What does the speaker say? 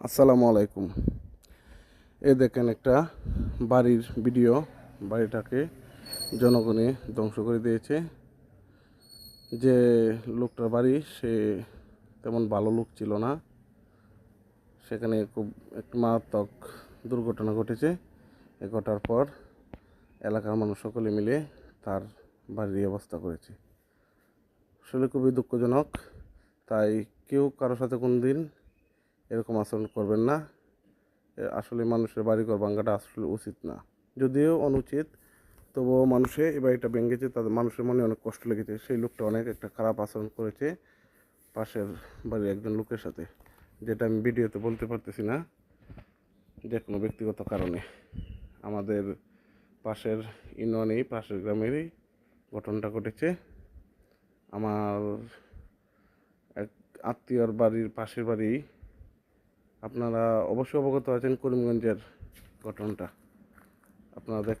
আসসালামু আলাইকুম। এই দেখেন একটা বাড়ির ভিডিও। বাড়িটাকে জনগণে ধ্বংস করে দিয়েছে। যে লোকটার বাড়ি সে তেমন ভালো লোক ছিল না। সেখানে খুব একটা মারাত্মক দুর্ঘটনা ঘটেছে। এ ঘটার পর এলাকার মানুষ সকলে মিলে তার বাড়ির এই অবস্থা করেছে। আসলে খুবই দুঃখজনক। তাই কেউ কারোর সাথে কোনো দিন এরকম আচরণ করবেন না। আসলে মানুষের বাড়িঘর ভাঙাটা আসলে উচিত না, যদিও অনুচিত, তবুও মানুষে এই বাড়িটা ভেঙেছে, তাদের মানুষের মনে অনেক কষ্ট লেগেছে। সেই লোকটা অনেক একটা খারাপ আচরণ করেছে পাশের বাড়ির একজন লোকের সাথে, যেটা আমি ভিডিওতে বলতে পারতেছি না, যে কোনো ব্যক্তিগত কারণে। আমাদের পাশের ইউনিয়নেই, পাশের গ্রামেরই ঘটনাটা ঘটেছে। আমার এক আত্মীয়র বাড়ির পাশের বাড়ি। আপনারা অবশ্যই অবগত আছেন করিমগঞ্জের ঘটনাটা। আপনারা দেখ